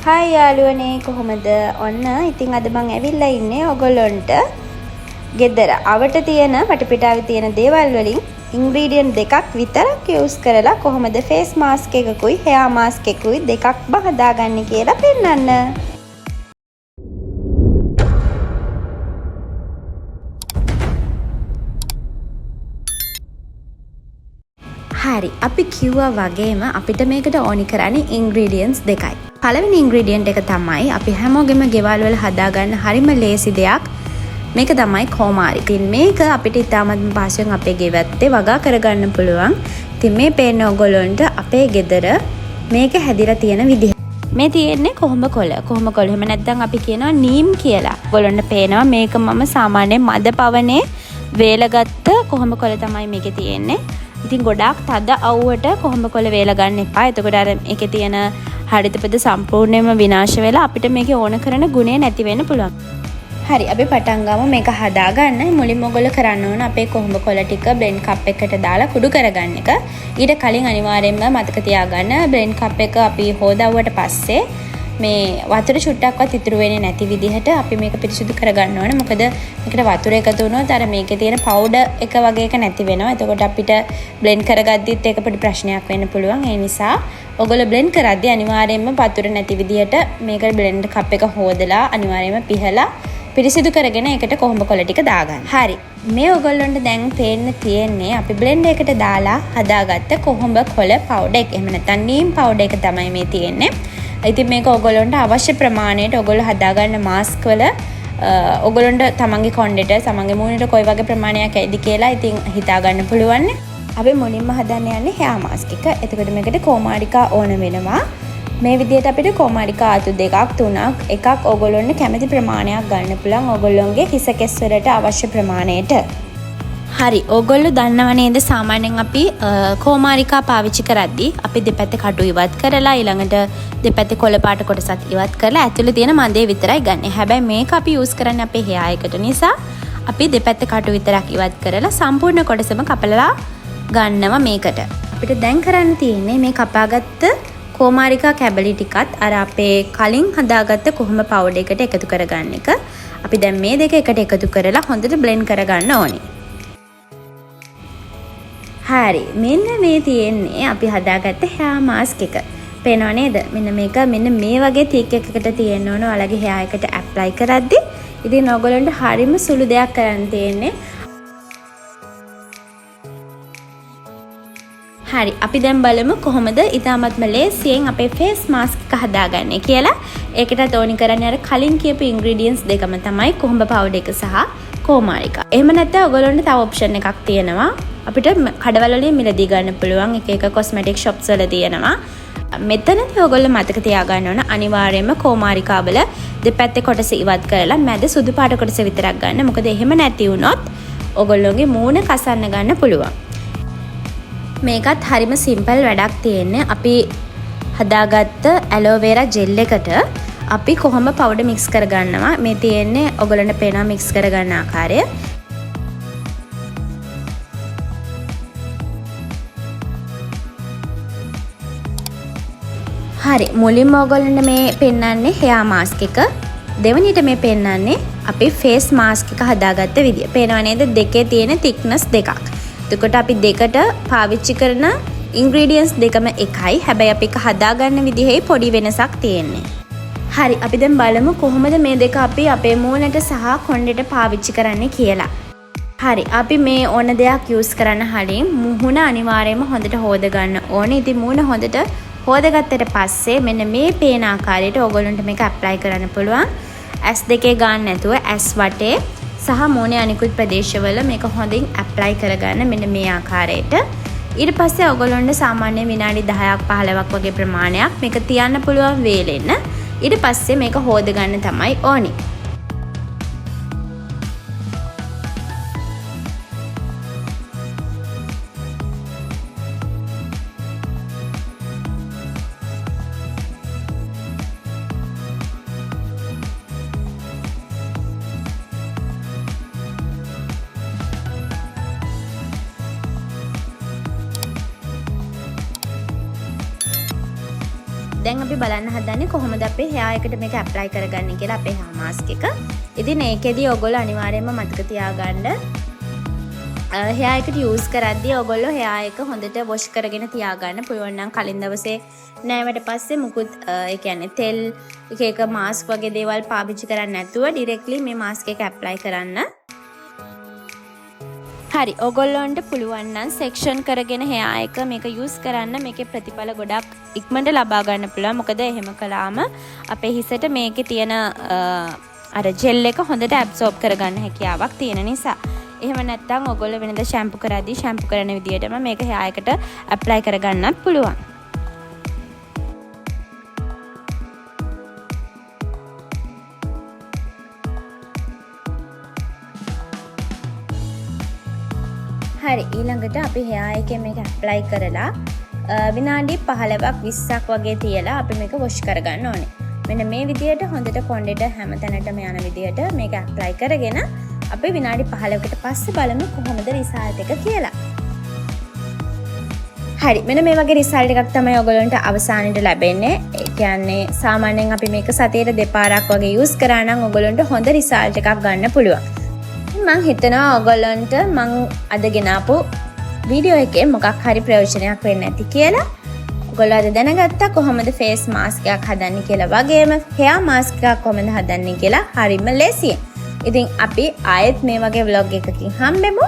Hi යාළුවනේ කොහොමද? ඔන්න ඉතින් අද මම ඇවිල්ලා ඉන්නේ ඔයගොල්ලන්ට ගෙදර අවට තියෙන වටපිටාවේ තියෙන දේවල් වලින් ඉන්ග්‍රීඩියන්ට් දෙකක් විතරක් යූස් කරලා කොහොමද ෆේස් මාස්ක් එකකුයි හෙයා මාස්ක් එකකුයි දෙකක්ම හදාගන්නේ කියලා පෙන්නන්න. හරි අපි කිව්වා වගේම අපිට මේකට ඕනි කරන්නේ ඉන්ග්‍රීඩියන්ට්ස් දෙකයි. පළවෙනි ඉන්ග්‍රීඩියන්ට් එක තමයි අපි හැමෝගෙම ගෙවල් වල හදාගන්න හරිම ලේසි දෙයක්. මේක තමයි කොමාරි. ඉතින් මේක අපිට ඉතාමත් පහසුවෙන් අපේ ගෙවත්තේ වගා කරගන්න පුළුවන්. ඉතින් මේ පේන ඔයගොල්ලන්ට අපේ ගෙදර මේක හැදිලා තියෙන විදිහ. මේ තියෙන්නේ කොහොඹ කොළ. කොහොඹ කොළ. එහෙම නැත්නම් අපි කියනවා නීම් කියලා. ඔයගොල්ලන්ට පේනවා මේක මම සාමාන්‍යයෙන් මද පවනේ වේලගත්ත කොහොඹ කොළ තමයි මේකේ තියෙන්නේ. ඉතින් ගොඩාක් තද අවුවට කොහොඹ කොළ වේල ගන්න එපා. එතකොට අර මේකේ තියෙන හරිතපද සම්පූර්ණයෙන්ම විනාශ වෙලා අපිට මේකේ ඕන කරන ගුණය නැති වෙන්න පුළුවන්. හරි අපි පටන් ගමු මේක හදාගන්න. මුලින්ම ඔයගොල්ලෝ කරන්න ඕන අපේ කොහොඹ කොළ ටික බ්ලෙන්ඩ් කප් එකකට දාලා කුඩු කරගන්න එක. ඊට කලින් අනිවාර්යයෙන්ම මතක තියාගන්න බ්ලෙන්ඩ් කප් එක අපි හොදාවුවට පස්සේ මේ වතුර චුට්ටක්වත් ඉතුරු වෙන්නේ නැති විදිහට අපි මේක පිරිසිදු කරගන්න ඕනේ. මොකද මේකට වතුර එකතු වුණොත් අර මේකේ තියෙන පවුඩර් එක වගේ එක නැති වෙනවා. එතකොට අපිට බ්ලෙන්ඩ් කරගද්දිත් ඒක පොඩි ප්‍රශ්නයක් වෙන්න පුළුවන්. ඒ නිසා ඔයගොල්ලෝ බ්ලෙන්ඩ් කරද්දී අනිවාර්යයෙන්ම වතුර නැති විදිහට මේක බ්ලෙන්ඩ් කප් එක හොදලා අනිවාර්යයෙන්ම පිහලා පිරිසිදු කරගෙන ඒකට කොහොඹ කොළ ටික දාගන්න. හරි. මේ ඔයගොල්ලන්ට දැන් පේන්න තියෙන්නේ අපි බ්ලෙන්ඩ් එකට දාලා හදාගත්ත කොහොඹ කොළ පවුඩර් එක. එහෙම නැත්නම් නීම් පවුඩර් එක තමයි මේ තියෙන්නේ. ඉතින් මේක ඔයගොල්ලන්ට අවශ්‍ය ප්‍රමාණයට ඔයගොල්ලෝ හදාගන්න මාස්ක් වල ඔයගොල්ලන්ට තමන්ගේ කොණ්ඩෙට තමන්ගේ මූණට කොයි වගේ ප්‍රමාණයක් ඇයිද කියලා ඉතින් හිතා ගන්න පුළුවන්. අපි මුලින්ම හදන්න යන්නේ හෙයා මාස්ක් එක. එතකොට මේකට කොමාරිකා ඕන වෙනවා. මේ විදිහට අපිට කොමාරිකා අතු දෙකක් තුනක් එකක් ඔයගොල්ලන්ට කැමති ප්‍රමාණයක් ගන්න පුළුවන් ඔයගොල්ලන්ගේ හිස කෙස් වලට අවශ්‍ය ප්‍රමාණයට. හරි ඕගොල්ලෝ දන්නව නේද සාමාන්‍යයෙන් අපි කොමාරිකා පාවිච්චි කරද්දී අපි දෙපැත්තේ කටු ඉවත් කරලා ඊළඟට දෙපැත්තේ කොළ පාට කොටසත් ඉවත් කරලා ඇතුලේ තියෙන මන්දේ විතරයි ගන්න. හැබැයි මේක අපි යූස් කරන්නේ අපේ හෙයා එකට නිසා අපි දෙපැත්තේ කටු විතරක් ඉවත් කරලා සම්පූර්ණ කොටසම කපලා ගන්නවා මේකට. අපිට දැන් කරන්න තියෙන්නේ මේ කපාගත්ත කොමාරිකා කැබලි ටිකත් අර අපේ කලින් හදාගත්ත කොහොම පවුඩර් එකට එකතු කරගන්න එක. අපි දැන් මේ දෙක එකට එකතු කරලා හොඳට බ්ලෙන්ඩ් කරගන්න ඕනේ. හරි මෙන්න මේ තියෙන්නේ අපි හදාගත්ත හෙයා මාස්ක් එක. පේනව නේද? මෙන්න මේක මෙන්න මේ වගේ තික් එකකට තියෙන්න ඕන ඔයාලගේ හෙයා එකට ඇප්ලයි කරද්දී. ඉතින් ඔයගොල්ලන්ට හරිම සුළු දෙයක් කරන්න තියෙන්නේ. හරි අපි දැන් බලමු කොහොමද ඊටාත්ම ලේසියෙන් අපේ ෆේස් මාස්ක් එක හදාගන්නේ කියලා. ඒකටත් ඕනි කරන්නේ අර කලින් කියපු ඉන්ග්‍රීඩියන්ට්ස් දෙකම තමයි කොහොඹ පවුඩර් එක සහ කොමාරිකා. එහෙම නැත්නම් ඔයගොල්ලන්ට තව ඔප්ෂන් එකක් තියෙනවා. අපිට කඩවල වලින් මිලදී ගන්න පුළුවන් එක එක කොස්මැටික් shops වල තියෙනවා. මෙතනදී ඔයගොල්ලෝ මතක තියාගන්න ඕන අනිවාර්යයෙන්ම කොමාරිකා වල දෙපැත්තේ කොටස ඉවත් කරලා මැද සුදු පාට කොටස විතරක් ගන්න. මොකද එහෙම නැති වුණොත් ඔයගොල්ලෝගේ මූණ කසන්න ගන්න පුළුවන්. මේකත් හරිම සිම්පල් වැඩක් තියෙන්නේ. අපි හදාගත්ත ඇලෝවෙරා ජෙල් එකට අපි කොහොම පවුඩර් මික්ස් කරගන්නවා. මේ තියෙන්නේ ඔයගොල්ලන්ට පේනවා මික්ස් කරගන්න ආකාරය. හරි මුලින්ම ඔයගොල්ලන්ට මේ පෙන්වන්නේ හෙයා මාස්ක් එක. දෙවෙනිට මේ පෙන්වන්නේ අපි ෆේස් මාස්ක් එක හදාගත්ත විදිය. පේනවා නේද දෙකේ තියෙන thickness දෙකක්. එතකොට අපි දෙකට පාවිච්චි කරන ඉන්ග්‍රීඩියන්ට්ස් දෙකම එකයි. හැබැයි අපි එක හදාගන්න විදිහේ පොඩි වෙනසක් තියෙන්නේ. හරි අපි දැන් බලමු කොහොමද මේ දෙක අපි අපේ මූණට සහ කොණ්ඩෙට පාවිච්චි කරන්නේ කියලා. හරි අපි මේ ඕන දෙයක් යූස් කරන්න කලින් මුහුණ අනිවාර්යයෙන්ම හොඳට හොද ගන්න ඕනේ. ඉතින් මූණ හොඳට හොදගත්තට පස්සේ මෙන්න මේ පේන ආකාරයට ඕගොල්ලන්ට මේක ඇප්ලයි කරන්න පුළුවන්. ඇස් දෙකේ ගන්න නැතුව ඇස් වටේ සහ මූණේ අනිකුත් ප්‍රදේශවල මේක හොඳින් ඇප්ලයි කරගන්න මෙන්න මේ ආකාරයට. ඊට පස්සේ ඔයගොල්ලන්ට සාමාන්‍ය විනාඩි 10ක් 15ක් වගේ ප්‍රමාණයක් මේක තියන්න පුළුවන් වේලෙන්න. ඊට පස්සේ මේක හොද ගන්න තමයි ඕනි. දැන් අපි බලන්න හදන්නේ කොහොමද අපේ hair එකට මේක apply කරගන්නේ කියලා අපේ hair mask එක. ඉතින් ඒකෙදී ඔයගොල්ලෝ අනිවාර්යයෙන්ම මතක තියාගන්න hair එකට use කරද්දී ඔයගොල්ලෝ hair එක හොඳට wash කරගෙන තියාගන්න. පුළුවන් නම් කලින් දවසේ නෑවට පස්සේ මුකුත් ඒ කියන්නේ තෙල් එක මාස්ක් වගේ දේවල් පාවිච්චි කරන්නේ නැතුව directly මේ මාස්ක් එක apply කරන්න. හරි ඔයගොල්ලන්ට පුළුවන් නම් සෙක්ෂන් කරගෙන hair එක මේක use කරන්න. මේකේ ප්‍රතිඵල ගොඩක් ඉක්මනට ලබා ගන්න පුළුවන්. මොකද එහෙම කළාම අපේ හිසට මේකේ තියෙන අර ජෙල් එක හොඳට absorb කරගන්න හැකියාවක් තියෙන නිසා. එහෙම නැත්නම් ඔයගොල්ලෝ වෙනද ෂැම්පු කරද්දී ෂැම්පු කරන විදිහටම මේක hair එකට apply කරගන්නත් පුළුවන්. හරි ඊළඟට අපි hair එකේ මේක apply කරලා විනාඩි 15ක් 20ක් වගේ තියලා අපි මේක wash කරගන්න ඕනේ. මෙන්න මේ විදිහට හොඳට කොණ්ඩෙට හැම තැනටම යන විදිහට මේක apply කරගෙන අපි විනාඩි 15කට පස්සේ බලමු කොහොමද result එක කියලා. හරි මෙන්න මේ වගේ result එකක් තමයි ඔයගොල්ලන්ට අවසානයේට ලැබෙන්නේ. ඒ කියන්නේ සාමාන්‍යයෙන් අපි මේක සතියේට දෙපාරක් වගේ use කරා නම් ඔයගොල්ලන්ට හොඳ result එකක් ගන්න පුළුවන්. මං හිතනවා ඔයගොල්ලන්ට මං අද ගෙනාපු වීඩියෝ එකේ මොකක් හරි ප්‍රයෝජනයක් වෙන්න ඇති කියලා. ඔයගොල්ලෝ අද දැනගත්තා කොහොමද face mask එකක් හදන්නේ කියලා වගේම hair mask එකක් කොහොමද හදන්නේ කියලා හරිම ලේසියෙන්. ඉතින් අපි ආයෙත් මේ වගේ vlog එකකින් හම්බෙමු.